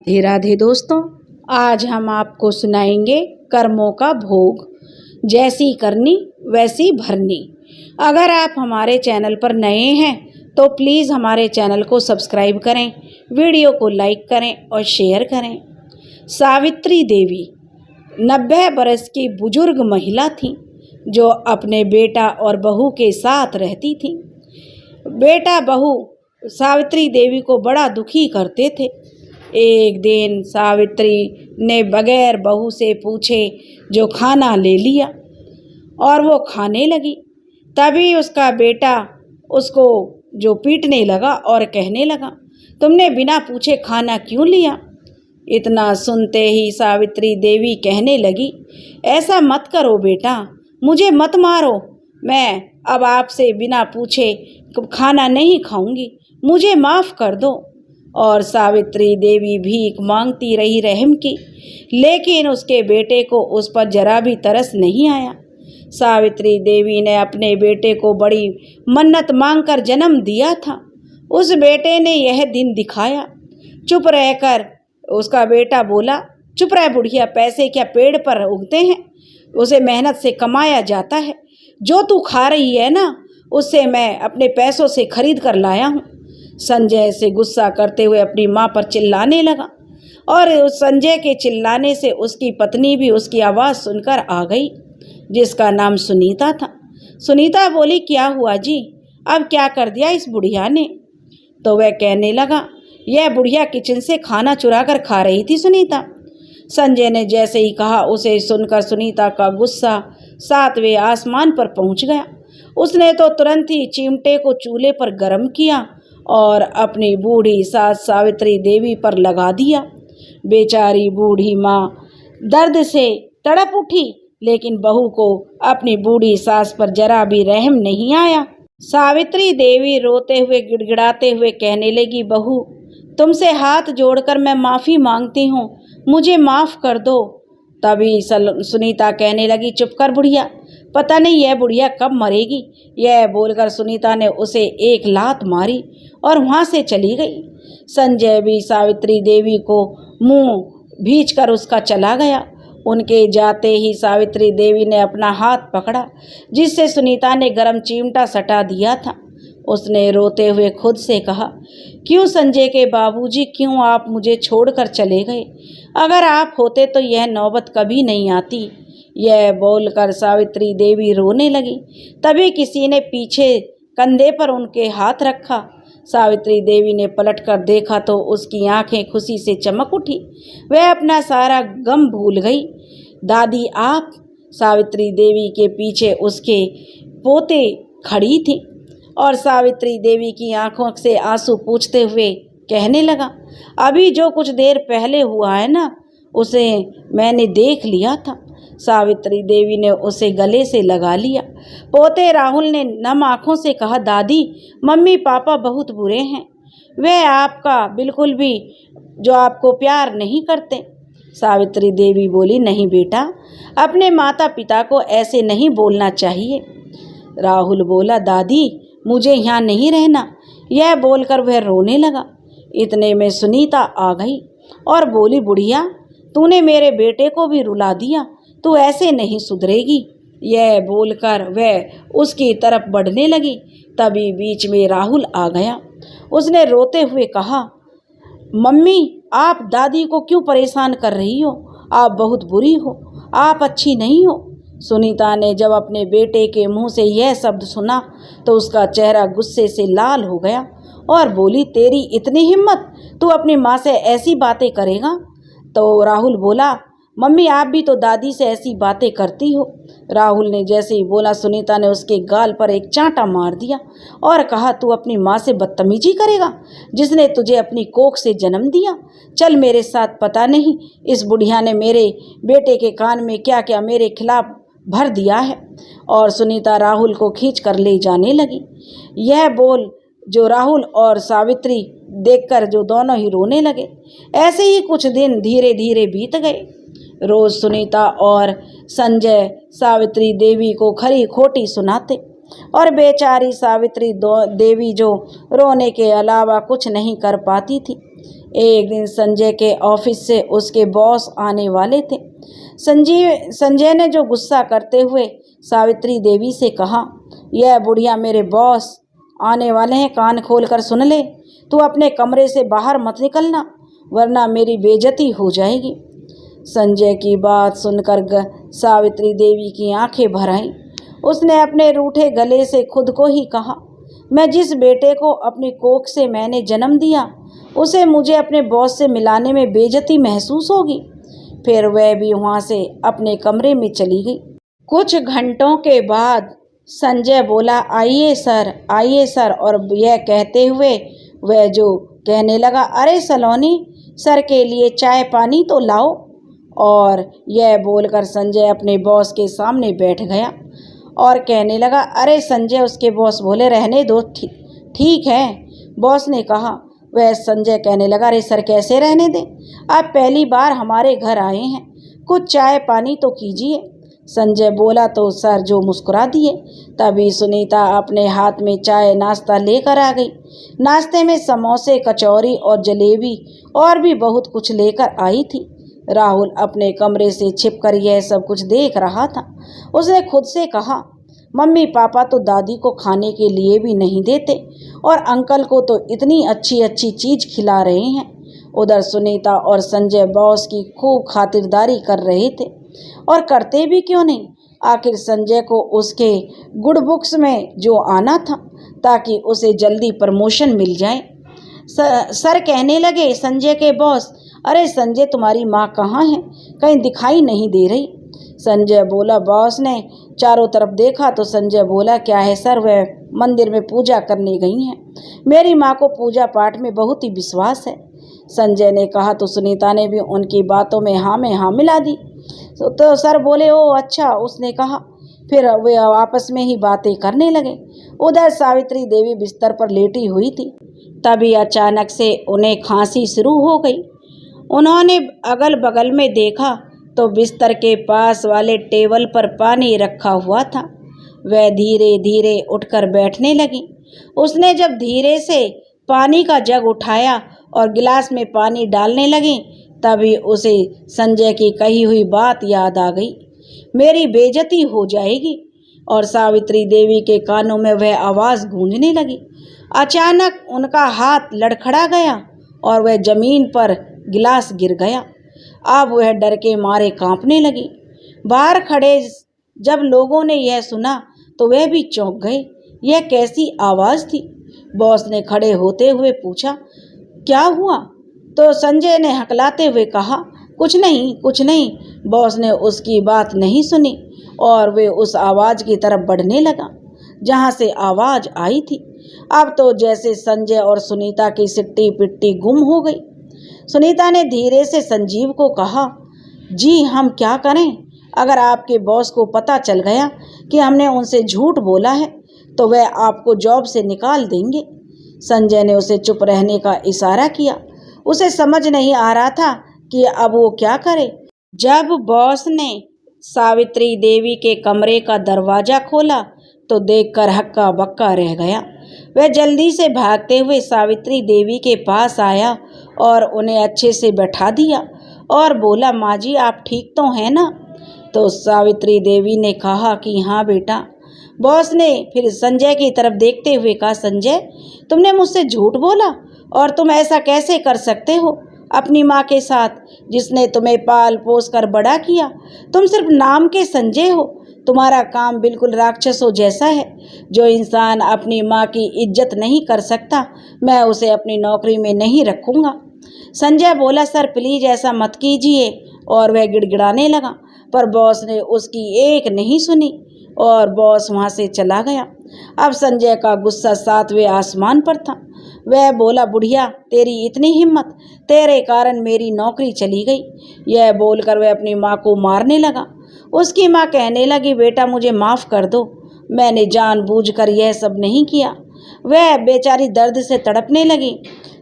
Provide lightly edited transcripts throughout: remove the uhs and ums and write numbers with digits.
राधे राधे दोस्तों, आज हम आपको सुनाएंगे कर्मों का भोग। जैसी करनी वैसी भरनी। अगर आप हमारे चैनल पर नए हैं तो प्लीज़ हमारे चैनल को सब्सक्राइब करें, वीडियो को लाइक करें और शेयर करें। सावित्री देवी 90 बरस की बुजुर्ग महिला थी जो अपने बेटा और बहू के साथ रहती थी। बेटा बहू सावित्री देवी को बड़ा दुखी करते थे। एक दिन सावित्री ने बगैर बहू से पूछे जो खाना ले लिया और वो खाने लगी। तभी उसका बेटा उसको जो पीटने लगा और कहने लगा, तुमने बिना पूछे खाना क्यों लिया? इतना सुनते ही सावित्री देवी कहने लगी, ऐसा मत करो बेटा, मुझे मत मारो। मैं अब आपसे बिना पूछे खाना नहीं खाऊंगी, मुझे माफ़ कर दो। और सावित्री देवी भीख मांगती रही रहम की, लेकिन उसके बेटे को उस पर जरा भी तरस नहीं आया। सावित्री देवी ने अपने बेटे को बड़ी मन्नत मांगकर जन्म दिया था। उस बेटे ने यह दिन दिखाया। चुप रहकर उसका बेटा बोला, चुप रह बुढ़िया, पैसे क्या पेड़ पर उगते हैं? उसे मेहनत से कमाया जाता है। जो तू खा रही है ना, उससे मैं अपने पैसों से खरीद कर लाया हूँ। संजय से गुस्सा करते हुए अपनी माँ पर चिल्लाने लगा और उस संजय के चिल्लाने से उसकी पत्नी भी उसकी आवाज़ सुनकर आ गई, जिसका नाम सुनीता था। सुनीता बोली, क्या हुआ जी, अब क्या कर दिया इस बुढ़िया ने? तो वह कहने लगा, यह बुढ़िया किचन से खाना चुरा कर खा रही थी सुनीता। संजय ने जैसे ही कहा, उसे सुनकर सुनीता का गुस्सा 7वें आसमान पर पहुंच गया। उसने तो तुरंत ही चिमटे को चूल्हे पर गर्म किया और अपनी बूढ़ी सास सावित्री देवी पर लगा दिया। बेचारी बूढ़ी माँ दर्द से तड़प उठी, लेकिन बहू को अपनी बूढ़ी सास पर जरा भी रहम नहीं आया। सावित्री देवी रोते हुए गिड़गिड़ाते हुए कहने लगी, बहू, तुमसे हाथ जोड़कर मैं माफ़ी मांगती हूँ, मुझे माफ़ कर दो। तभी सुनीता कहने लगी, चुप कर बुढ़िया, पता नहीं यह बुढ़िया कब मरेगी। यह बोलकर सुनीता ने उसे एक लात मारी और वहाँ से चली गई। संजय भी सावित्री देवी को मुंह भींचकर उसका चला गया। उनके जाते ही सावित्री देवी ने अपना हाथ पकड़ा, जिससे सुनीता ने गरम चिमटा सटा दिया था। उसने रोते हुए खुद से कहा, क्यों संजय के बाबूजी, क्यों आप मुझे छोड़कर चले गए? अगर आप होते तो यह नौबत कभी नहीं आती। यह बोलकर सावित्री देवी रोने लगी। तभी किसी ने पीछे कंधे पर उनके हाथ रखा। सावित्री देवी ने पलटकर देखा तो उसकी आंखें खुशी से चमक उठी। वह अपना सारा गम भूल गई। दादी आप? सावित्री देवी के पीछे उसके पोते खड़ी थी और सावित्री देवी की आंखों से आंसू पूछते हुए कहने लगा, अभी जो कुछ देर पहले हुआ है ना, उसे मैंने देख लिया था। सावित्री देवी ने उसे गले से लगा लिया। पोते राहुल ने नम आंखों से कहा, दादी, मम्मी पापा बहुत बुरे हैं, वे आपका बिल्कुल भी जो आपको प्यार नहीं करते। सावित्री देवी बोली, नहीं बेटा, अपने माता पिता को ऐसे नहीं बोलना चाहिए। राहुल बोला, दादी, मुझे यहाँ नहीं रहना। यह बोलकर वह रोने लगा। इतने में सुनीता आ गई और बोली, बुढ़िया, तूने मेरे बेटे को भी रुला दिया, तू ऐसे नहीं सुधरेगी। यह बोलकर वह उसकी तरफ बढ़ने लगी। तभी बीच में राहुल आ गया। उसने रोते हुए कहा, मम्मी, आप दादी को क्यों परेशान कर रही हो? आप बहुत बुरी हो, आप अच्छी नहीं हो। सुनीता ने जब अपने बेटे के मुंह से यह शब्द सुना तो उसका चेहरा गुस्से से लाल हो गया और बोली, तेरी इतनी हिम्मत, तू अपनी माँ से ऐसी बातें करेगा? तो राहुल बोला, मम्मी, आप भी तो दादी से ऐसी बातें करती हो। राहुल ने जैसे ही बोला, सुनीता ने उसके गाल पर एक चांटा मार दिया और कहा, तू अपनी माँ से बदतमीजी करेगा, जिसने तुझे अपनी कोख से जन्म दिया? चल मेरे साथ। पता नहीं इस बुढ़िया ने मेरे बेटे के कान में क्या क्या मेरे खिलाफ भर दिया है। और सुनीता राहुल को खींच कर ले जाने लगी। यह बोल जो राहुल और सावित्री देखकर जो दोनों ही रोने लगे। ऐसे ही कुछ दिन धीरे धीरे बीत गए। रोज सुनीता और संजय सावित्री देवी को खरी खोटी सुनाते और बेचारी सावित्री देवी जो रोने के अलावा कुछ नहीं कर पाती थी। एक दिन संजय के ऑफिस से उसके बॉस आने वाले थे। संजय ने जो गुस्सा करते हुए सावित्री देवी से कहा, यह बुढ़िया मेरे बॉस आने वाले हैं, कान खोल कर सुन ले। तू अपने कमरे से बाहर मत निकलना, वरना मेरी बेइज्जती हो जाएगी। संजय की बात सुनकर सावित्री देवी की आंखें भर आईं। उसने अपने रूठे गले से खुद को ही कहा, मैं जिस बेटे को अपनी कोख से मैंने जन्म दिया, उसे मुझे अपने बॉस से मिलाने में बेइज्जती महसूस होगी। फिर वह भी वहाँ से अपने कमरे में चली गई। कुछ घंटों के बाद संजय बोला, आइए सर, और यह कहते हुए वह जो कहने लगा, अरे सलोनी, सर के लिए चाय पानी तो लाओ। और यह बोलकर संजय अपने बॉस के सामने बैठ गया और कहने लगा, अरे संजय। उसके बॉस बोले, रहने दो, ठीक है, बॉस ने कहा। वह संजय कहने लगा, अरे सर कैसे रहने दें, आप पहली बार हमारे घर आए हैं, कुछ चाय पानी तो कीजिए। संजय बोला तो सर जो मुस्कुरा दिए। तभी सुनीता अपने हाथ में चाय नाश्ता लेकर आ गई। नाश्ते में समोसे, कचौरी और जलेबी और भी बहुत कुछ लेकर आई थी। राहुल अपने कमरे से छिपकर यह सब कुछ देख रहा था। उसने खुद से कहा, मम्मी पापा तो दादी को खाने के लिए भी नहीं देते और अंकल को तो इतनी अच्छी अच्छी चीज़ खिला रहे हैं। उधर सुनीता और संजय बॉस की खूब खातिरदारी कर रहे थे, और करते भी क्यों नहीं। आखिर संजय को उसके गुड बुक्स में जो आना था, ताकि उसे जल्दी प्रमोशन मिल जाए। सर कहने लगे, संजय के बॉस, अरे संजय तुम्हारी माँ कहाँ है, कहीं दिखाई नहीं दे रही। संजय बोला, बॉस ने चारों तरफ देखा तो संजय बोला, क्या है सर, वह मंदिर में पूजा करने गई हैं। मेरी माँ को पूजा पाठ में बहुत ही विश्वास है। संजय ने कहा तो सुनीता ने भी उनकी बातों में हाँ मिला दी। तो सर बोले, ओ अच्छा, उसने कहा। फिर वे आपस में ही बातें करने लगे। उधर सावित्री देवी बिस्तर पर लेटी हुई थी। तभी अचानक से उन्हें खांसी शुरू हो गई। उन्होंने अगल बगल में देखा तो बिस्तर के पास वाले टेबल पर पानी रखा हुआ था। वह धीरे धीरे उठकर बैठने लगी। उसने जब धीरे से पानी का जग उठाया और गिलास में पानी डालने लगी, तभी उसे संजय की कही हुई बात याद आ गई, मेरी बेइज्जती हो जाएगी। और सावित्री देवी के कानों में वह आवाज़ गूंजने लगी। अचानक उनका हाथ लड़खड़ा गया और वह जमीन पर गिलास गिर गया। अब वह डर के मारे कांपने लगी। बाहर खड़े जब लोगों ने यह सुना तो वह भी चौंक गए। यह कैसी आवाज़ थी? बॉस ने खड़े होते हुए पूछा, क्या हुआ? तो संजय ने हकलाते हुए कहा, कुछ नहीं। बॉस ने उसकी बात नहीं सुनी और वे उस आवाज़ की तरफ बढ़ने लगा जहाँ से आवाज़ आई थी। अब तो जैसे संजय और सुनीता की सिट्टी पिट्टी गुम हो गई। सुनीता ने धीरे से संजीव को कहा, जी हम क्या करें? अगर आपके बॉस को पता चल गया कि हमने उनसे झूठ बोला है तो वह आपको जॉब से निकाल देंगे। संजय ने उसे चुप रहने का इशारा किया। उसे समझ नहीं आ रहा था कि अब वो क्या करे। जब बॉस ने सावित्री देवी के कमरे का दरवाज़ा खोला तो देखकर हक्का बक्का रह गया। वह जल्दी से भागते हुए सावित्री देवी के पास आया और उन्हें अच्छे से बैठा दिया और बोला, माँ जी आप ठीक तो हैं ना? तो सावित्री देवी ने कहा कि हाँ बेटा। बॉस ने फिर संजय की तरफ देखते हुए कहा, संजय तुमने मुझसे झूठ बोला और तुम ऐसा कैसे कर सकते हो अपनी माँ के साथ, जिसने तुम्हें पाल पोस कर बड़ा किया? तुम सिर्फ नाम के संजय हो। तुम्हारा काम बिल्कुल राक्षसों जैसा है। जो इंसान अपनी माँ की इज्जत नहीं कर सकता, मैं उसे अपनी नौकरी में नहीं रखूँगा। संजय बोला, सर प्लीज़ ऐसा मत कीजिए, और वह गिड़गिड़ाने लगा। पर बॉस ने उसकी एक नहीं सुनी और बॉस वहाँ से चला गया। अब संजय का गुस्सा 7वें आसमान पर था। वह बोला, बुढ़िया तेरी इतनी हिम्मत, तेरे कारण मेरी नौकरी चली गई। यह बोलकर वह अपनी माँ को मारने लगा। उसकी माँ कहने लगी, बेटा मुझे माफ़ कर दो, मैंने जानबूझकर यह सब नहीं किया। वह बेचारी दर्द से तड़पने लगी।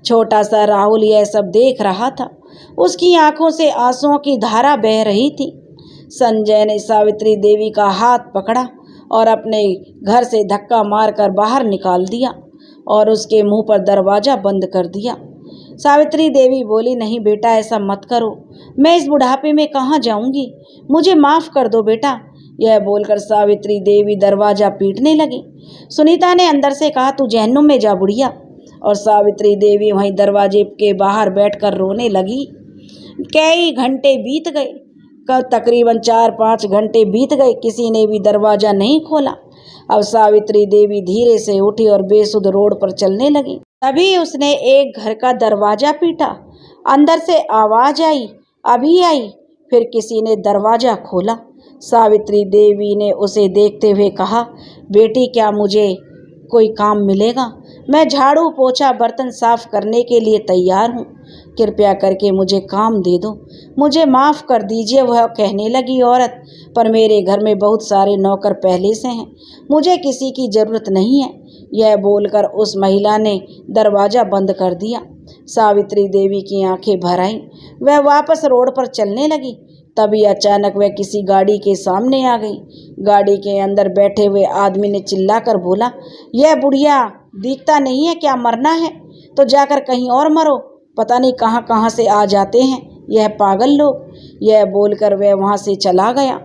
छोटा सा राहुल यह सब देख रहा था। उसकी आंखों से आंसुओं की धारा बह रही थी। संजय ने सावित्री देवी का हाथ पकड़ा और अपने घर से धक्का मारकर बाहर निकाल दिया और उसके मुंह पर दरवाज़ा बंद कर दिया। सावित्री देवी बोली, नहीं बेटा ऐसा मत करो, मैं इस बुढ़ापे में कहाँ जाऊंगी, मुझे माफ़ कर दो बेटा। यह बोलकर सावित्री देवी दरवाज़ा पीटने लगी। सुनीता ने अंदर से कहा, तू जहन्नुम में जा बुढ़िया। और सावित्री देवी वहीं दरवाजे के बाहर बैठकर रोने लगी। कई घंटे बीत गए, तकरीबन 4-5 घंटे बीत गए, किसी ने भी दरवाज़ा नहीं खोला। अब सावित्री देवी धीरे से उठी और बेसुध रोड पर चलने लगी। तभी उसने एक घर का दरवाज़ा पीटा। अंदर से आवाज़ आई, अभी आई। फिर किसी ने दरवाज़ा खोला। सावित्री देवी ने उसे देखते हुए कहा, बेटी क्या मुझे कोई काम मिलेगा? मैं झाड़ू पोछा बर्तन साफ करने के लिए तैयार हूँ, कृपया करके मुझे काम दे दो, मुझे माफ़ कर दीजिए। वह कहने लगी, औरत, पर मेरे घर में बहुत सारे नौकर पहले से हैं, मुझे किसी की ज़रूरत नहीं है। यह बोलकर उस महिला ने दरवाज़ा बंद कर दिया। सावित्री देवी की आंखें भर आईं। वह वापस रोड पर चलने लगी। तभी अचानक वह किसी गाड़ी के सामने आ गई। गाड़ी के अंदर बैठे हुए आदमी ने चिल्लाकर बोला, यह बुढ़िया दिखता नहीं है क्या? मरना है तो जाकर कहीं और मरो, पता नहीं कहाँ कहाँ से आ जाते हैं यह पागल लोग। यह बोलकर वह वहाँ से चला गया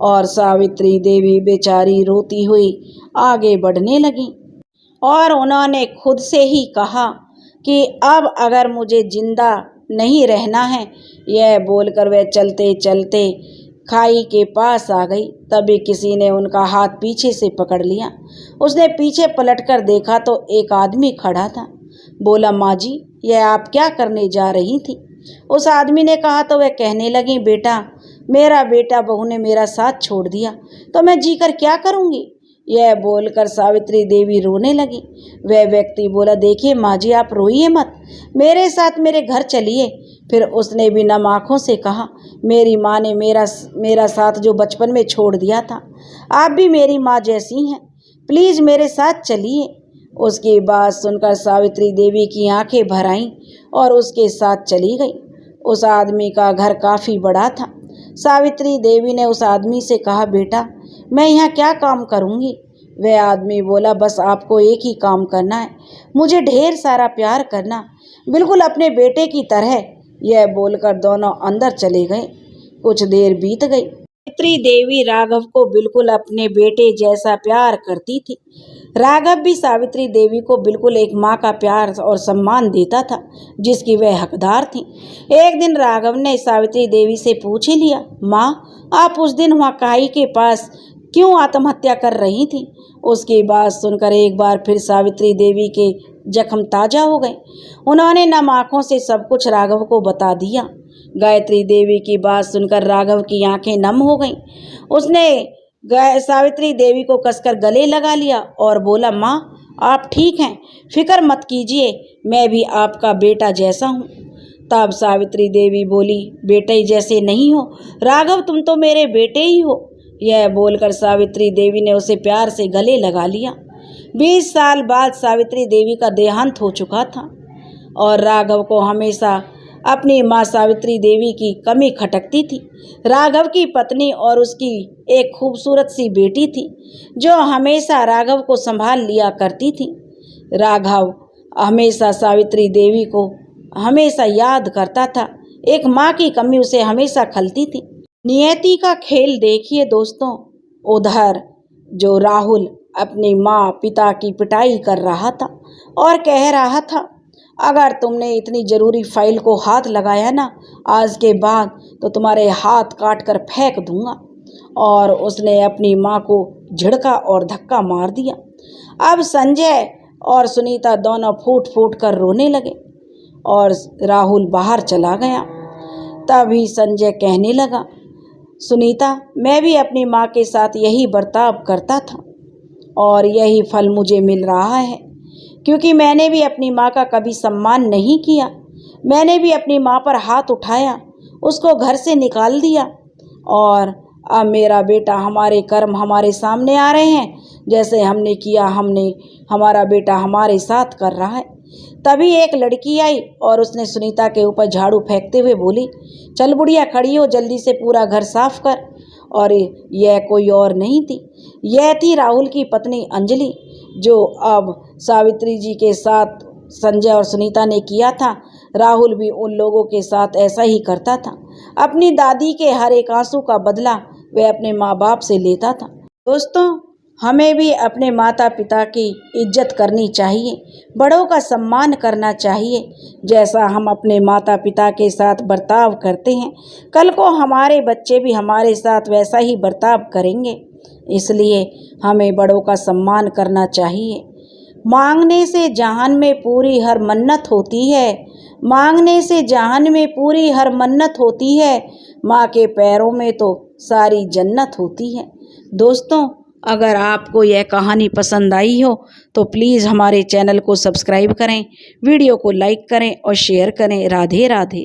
और सावित्री देवी बेचारी रोती हुई आगे बढ़ने लगी। और उन्होंने खुद से ही कहा कि अब अगर मुझे जिंदा नहीं रहना है। यह बोलकर वह चलते चलते खाई के पास आ गई। तभी किसी ने उनका हाथ पीछे से पकड़ लिया। उसने पीछे पलटकर देखा तो एक आदमी खड़ा था। बोला, माँ जी, यह आप क्या करने जा रही थी? उस आदमी ने कहा तो वह कहने लगी, बेटा, मेरा बेटा बहू ने मेरा साथ छोड़ दिया तो मैं जीकर क्या करूँगी? यह बोलकर सावित्री देवी रोने लगी। वह व्यक्ति बोला, देखिए माँ जी, आप रोइए मत, मेरे साथ मेरे घर चलिए। फिर उसने भी नम आँखों से कहा, मेरी माँ ने मेरा साथ जो बचपन में छोड़ दिया था, आप भी मेरी माँ जैसी हैं, प्लीज़ मेरे साथ चलिए। उसकी बात सुनकर सावित्री देवी की आंखें भर आईं और उसके साथ चली गई। उस आदमी का घर काफ़ी बड़ा था। सावित्री देवी ने उस आदमी से कहा, बेटा, मैं यहाँ क्या काम करूँगी? वह आदमी बोला, बस आपको एक ही काम करना है, मुझे ढेर सारा प्यार करना, बिल्कुल अपने बेटे की तरह। यह बोलकर दोनों अंदर चले गए। कुछ देर बीत गई। सावित्री देवी राघव को बिल्कुल अपने बेटे जैसा प्यार करती थी। राघव भी सावित्री देवी को बिल्कुल एक माँ का प्यार और सम्मान देता था जिसकी वह हकदार थी। एक दिन राघव ने सावित्री देवी से पूछ ही लिया, माँ, आप उस दिन वहाँ काई के पास क्यों आत्महत्या कर रही थी? उसकी बात सुनकर एक बार फिर सावित्री देवी के जख्म ताज़ा हो गए। उन्होंने नम आँखों से सब कुछ राघव को बता दिया। गायत्री देवी की बात सुनकर राघव की आंखें नम हो गईं। उसने सावित्री देवी को कसकर गले लगा लिया और बोला, माँ, आप ठीक हैं, फिक्र मत कीजिए, मैं भी आपका बेटा जैसा हूँ। तब सावित्री देवी बोली, बेटे जैसे नहीं हो राघव, तुम तो मेरे बेटे ही हो। यह बोलकर सावित्री देवी ने उसे प्यार से गले लगा लिया। 20 साल बाद सावित्री देवी का देहांत हो चुका था और राघव को हमेशा अपनी माँ सावित्री देवी की कमी खटकती थी। राघव की पत्नी और उसकी एक खूबसूरत सी बेटी थी जो हमेशा राघव को संभाल लिया करती थी। राघव हमेशा सावित्री देवी को हमेशा याद करता था। एक माँ की कमी उसे हमेशा खलती थी। नियति का खेल देखिए दोस्तों। उधर जो राहुल अपनी माँ पिता की पिटाई कर रहा था और कह रहा था, अगर तुमने इतनी ज़रूरी फाइल को हाथ लगाया ना आज के बाद तो तुम्हारे हाथ काट कर फेंक दूंगा। और उसने अपनी माँ को झिड़का और धक्का मार दिया। अब संजय और सुनीता दोनों फूट फूट कर रोने लगे और राहुल बाहर चला गया। तभी संजय कहने लगा, सुनीता, मैं भी अपनी माँ के साथ यही बर्ताव करता था और यही फल मुझे मिल रहा है, क्योंकि मैंने भी अपनी माँ का कभी सम्मान नहीं किया। मैंने भी अपनी माँ पर हाथ उठाया, उसको घर से निकाल दिया और अब मेरा बेटा, हमारे कर्म हमारे सामने आ रहे हैं। जैसे हमने किया, हमारा बेटा हमारे साथ कर रहा है। तभी एक लड़की आई और उसने सुनीता के ऊपर झाड़ू फेंकते हुए बोली, चल बुढ़िया, खड़ी हो, जल्दी से पूरा घर साफ कर। और यह कोई और नहीं थी, यह थी राहुल की पत्नी अंजलि, जो अब सावित्री जी के साथ संजय और सुनीता ने किया था राहुल भी उन लोगों के साथ ऐसा ही करता था। अपनी दादी के हर एक आंसू का बदला वह अपने माँ बाप से लेता था। दोस्तों, हमें भी अपने माता पिता की इज्जत करनी चाहिए, बड़ों का सम्मान करना चाहिए। जैसा हम अपने माता पिता के साथ बर्ताव करते हैं, कल को हमारे बच्चे भी हमारे साथ वैसा ही बर्ताव करेंगे। इसलिए हमें बड़ों का सम्मान करना चाहिए। मांगने से जहान में पूरी हर मन्नत होती है, मांगने से जहान में पूरी हर मन्नत होती है, माँ के पैरों में तो सारी जन्नत होती है। दोस्तों, अगर आपको यह कहानी पसंद आई हो तो प्लीज़ हमारे चैनल को सब्सक्राइब करें, वीडियो को लाइक करें और शेयर करें। राधे राधे।